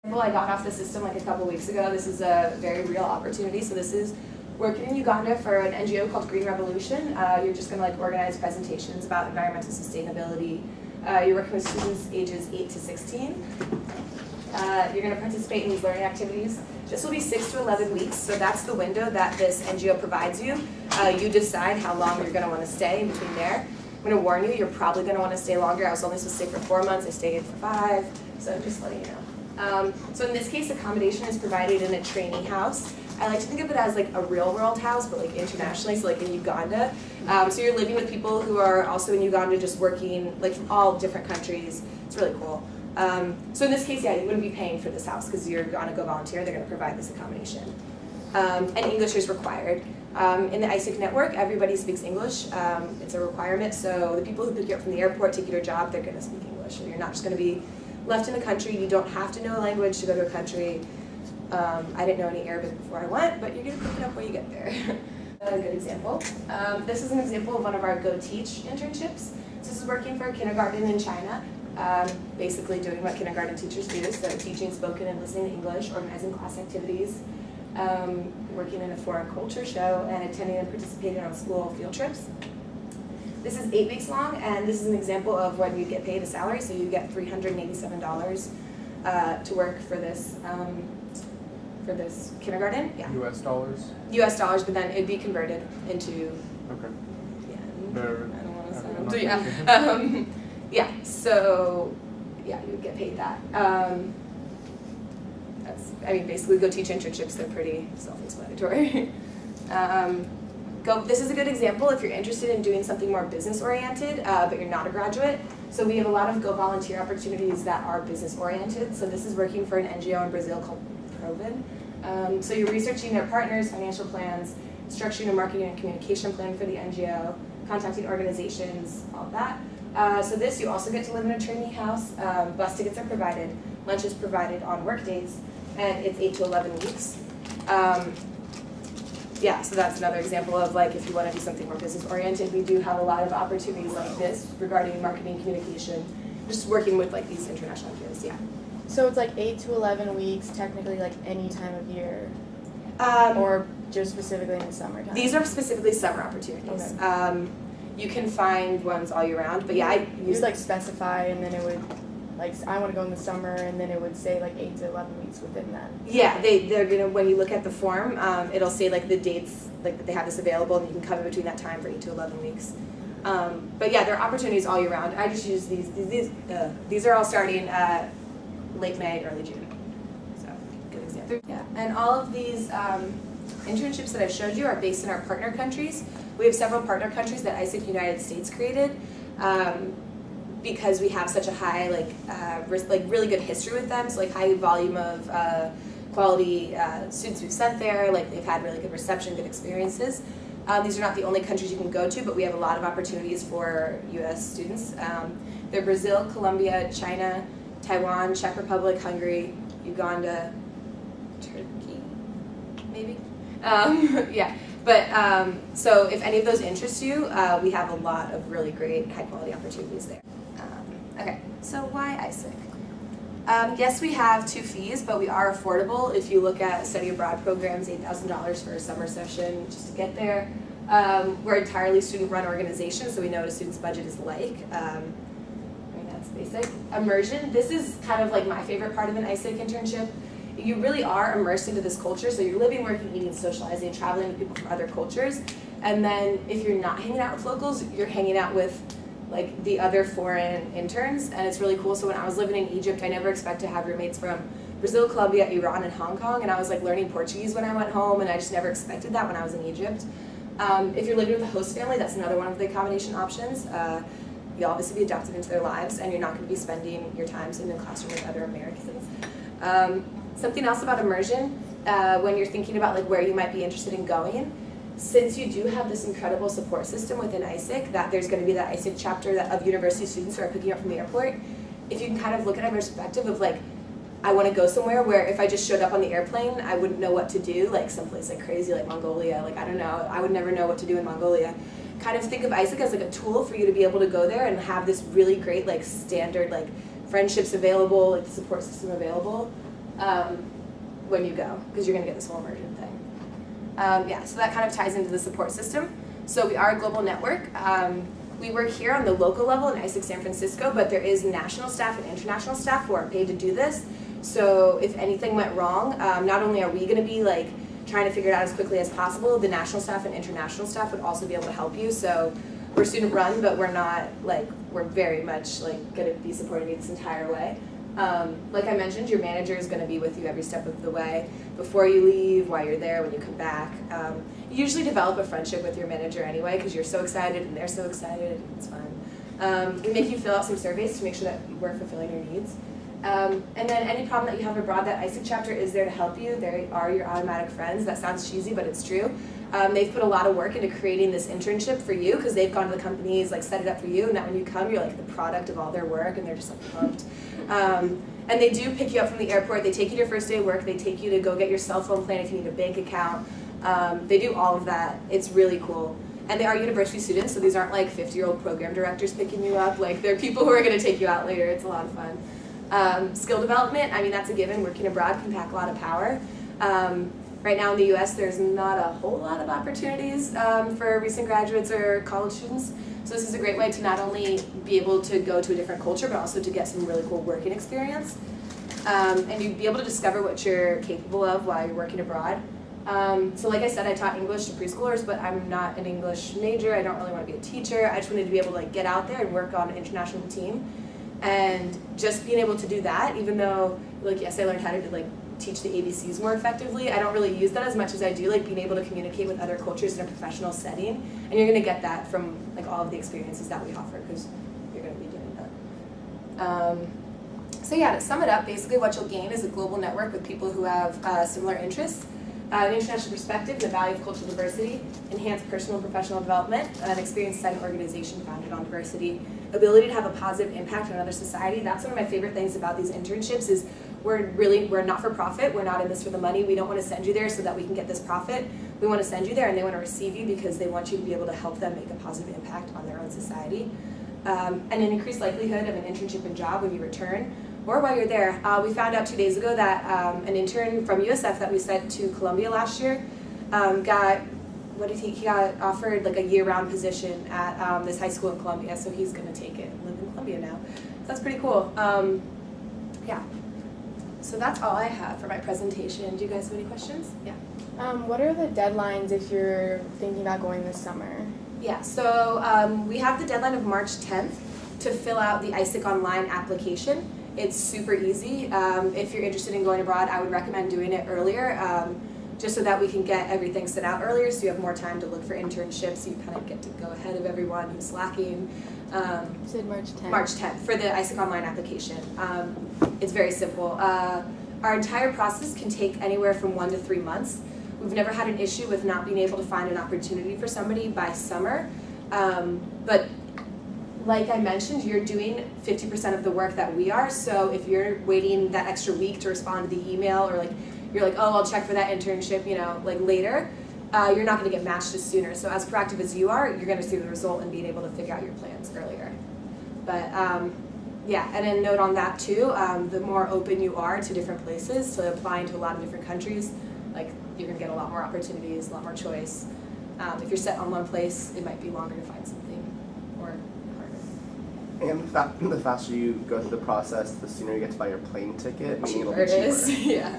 Well, I got off the system like a couple weeks ago. This is a very real opportunity. So this is working in Uganda for an NGO called Green Revolution. You're just going to like organize presentations about environmental sustainability. You're working with students ages 8 to 16. You're going to participate in these learning activities. This will be 6 to 11 weeks, so that's the window that this NGO provides you. You decide how long you're going to want to stay in between there. I'm going to warn you, you're probably going to want to stay longer. I was only supposed to stay for 4 months. I stayed for 5, so I'm just letting you know. So in this case, accommodation is provided in a trainee house. I like to think of it as like a real world house, but like internationally, so like in Uganda. So you're living with people who are also in Uganda, just working like from all different countries. It's really cool. So in this case, yeah, you wouldn't be paying for this house because you're going to go volunteer. They're going to provide this accommodation. And English is required. In the AIESEC network, everybody speaks English. It's a requirement, so the people who pick you up from the airport, take you to a job, they're going to speak English. And you're not just going to be left in the country. You don't have to know a language to go to a country. I didn't know any Arabic before I went, but you're going to pick it up when you get there. A good example. This is an example of one of our Go Teach internships. So this is working for a kindergarten in China. Basically doing what kindergarten teachers do, so teaching spoken and listening English, organizing class activities, working in a foreign culture show, and attending and participating on school field trips. This is 8 weeks long, and this is an example of when you get paid a salary, so you get $387 to work for this kindergarten. Yeah. U.S. dollars? U.S. dollars, but then it'd be converted into. Okay. Yeah. I don't want to sound. So yeah. Yeah, so yeah, you would get paid that. Basically Go Teach internships, they're pretty self-explanatory. This is a good example if you're interested in doing something more business-oriented, but you're not a graduate. So we have a lot of Go Volunteer opportunities that are business-oriented. So this is working for an NGO in Brazil called Proven. So you're researching their partners, financial plans, structuring a marketing and communication plan for the NGO, contacting organizations, all of that. So this, you also get to live in a trainee house. Bus tickets are provided. Lunch is provided on work days, and it's 8 to 11 weeks. Yeah, so that's another example of like if you want to do something more business oriented, we do have a lot of opportunities like this regarding marketing, communication, just working with like these international NGOs. Yeah. So it's like 8 to 11 weeks, technically like any time of year, or just specifically in the summertime. These are specifically summer opportunities. Okay. You can find ones all year round, but yeah, you'd like specify, and then it would, like, I want to go in the summer, and then it would say like 8 to 11 weeks within that. Yeah, they're gonna, when you look at the form, it'll say like the dates, like that they have this available, and you can come in between that time for 8 to 11 weeks. But yeah, there are opportunities all year round. I just use these are all starting late May, early June. So good example. Yeah, and all of these internships that I've showed you are based in our partner countries. We have several partner countries that AIESEC United States created because we have such a high, really good history with them. So like high volume of quality students we've sent there. Like they've had really good reception, good experiences. These are not the only countries you can go to, but we have a lot of opportunities for U.S. students. They're Brazil, Colombia, China, Taiwan, Czech Republic, Hungary, Uganda, Turkey, maybe. Yeah. But so if any of those interest you, we have a lot of really great high quality opportunities there. Okay, so why AIESEC? Yes, we have 2 fees, but we are affordable. If you look at study abroad programs, $8,000 for a summer session just to get there. We're entirely student run organization, so we know what a student's budget is like. That's basic. Immersion, this is kind of like my favorite part of an AIESEC internship. You really are immersed into this culture, so you're living, working, eating, socializing, traveling with people from other cultures, and then if you're not hanging out with locals, you're hanging out with like the other foreign interns, and it's really cool. So when I was living in Egypt, I never expected to have roommates from Brazil, Colombia, Iran, and Hong Kong, and I was like learning Portuguese when I went home, and I just never expected that when I was in Egypt. If you're living with a host family, that's another one of the accommodation options. You'll obviously be adopted into their lives, and you're not going to be spending your time sitting in a classroom with other Americans. Something else about immersion, when you're thinking about like where you might be interested in going, since you do have this incredible support system within AIESEC, that there's going to be that AIESEC chapter of university students who are picking up from the airport, if you can kind of look at it from a perspective of like, I want to go somewhere where if I just showed up on the airplane, I wouldn't know what to do, like someplace like crazy like Mongolia, like I don't know, I would never know what to do in Mongolia. Kind of think of AIESEC as like a tool for you to be able to go there and have this really great like standard like friendships available, like the support system available. when you go, because you're going to get this whole immersion thing. Yeah, so that kind of ties into the support system. So we are a global network. We work here on the local level in AIESEC San Francisco, but there is national staff and international staff who are paid to do this. So if anything went wrong, not only are we going to be like trying to figure it out as quickly as possible, the national staff and international staff would also be able to help you. So we're student run, but we're not like, we're very much like going to be supporting you this entire way. Like I mentioned, your manager is going to be with you every step of the way, before you leave, while you're there, when you come back. You usually develop a friendship with your manager anyway, because you're so excited and they're so excited. It's fun. We make you fill out some surveys to make sure that we're fulfilling your needs. And then any problem that you have abroad, that AIESEC chapter is there to help you. They are your automatic friends. That sounds cheesy, but it's true. They've put a lot of work into creating this internship for you, because they've gone to the companies, like set it up for you, and that when you come, you're like the product of all their work, and they're just like pumped. And they do pick you up from the airport. They take you to your first day of work. They take you to go get your cell phone plan if you need a bank account. They do all of that. It's really cool. And they are university students, so these aren't like 50-year-old program directors picking you up. Like, they're people who are going to take you out later. It's a lot of fun. Skill development, I mean, that's a given. Working abroad can pack a lot of power. Right now in the US, there's not a whole lot of opportunities for recent graduates or college students. So this is a great way to not only be able to go to a different culture, but also to get some really cool working experience. And you'd be able to discover what you're capable of while you're working abroad. So like I said, I taught English to preschoolers, but I'm not an English major. I don't really want to be a teacher. I just wanted to be able to like get out there and work on an international team. And just being able to do that, even though, like, yes, I learned how to like teach the ABCs more effectively, I don't really use that as much as I do like being able to communicate with other cultures in a professional setting. And you're going to get that from like all of the experiences that we offer, because you're going to be doing that. So yeah, to sum it up, basically what you'll gain is a global network with people who have similar interests, an international perspective, the value of cultural diversity, enhanced personal and professional development, an experience-setting organization founded on diversity, ability to have a positive impact on another society. That's one of my favorite things about these internships is we're not for profit. We're not in this for the money. We don't want to send you there so that we can get this profit. We want to send you there and they want to receive you because they want you to be able to help them make a positive impact on their own society. And an increased likelihood of an internship and job when you return or while you're there. We found out 2 days ago that an intern from USF that we sent to Columbia last year he got offered like a year-round position at this high school in Columbia, so he's going to take it and live in Columbia now. So that's pretty cool. Yeah. So that's all I have for my presentation. Do you guys have any questions? Yeah. What are the deadlines if you're thinking about going this summer? Yeah, so we have the deadline of March 10th to fill out the AIESEC online application. It's super easy. If you're interested in going abroad, I would recommend doing it earlier, just so that we can get everything sent out earlier so you have more time to look for internships. So you kind of get to go ahead of everyone who's slacking. You said March 10th? March 10th for the AIESEC online application. It's very simple. Our entire process can take anywhere from 1 to 3 months. We've never had an issue with not being able to find an opportunity for somebody by summer. But like I mentioned, you're doing 50% of the work that we are, so if you're waiting that extra week to respond to the email, or like you're like, oh, I'll check for that internship, like later, you're not going to get matched as sooner. So as proactive as you are, you're going to see the result and being able to figure out your plans earlier. But yeah, and a note on that too, the more open you are to different places, so applying to a lot of different countries, like you're going to get a lot more opportunities, a lot more choice. If you're set on one place, it might be longer to find something, or harder. And the faster you go through the process, the sooner you get to buy your plane ticket, meaning it'll be cheaper. Cheaper it is, yeah.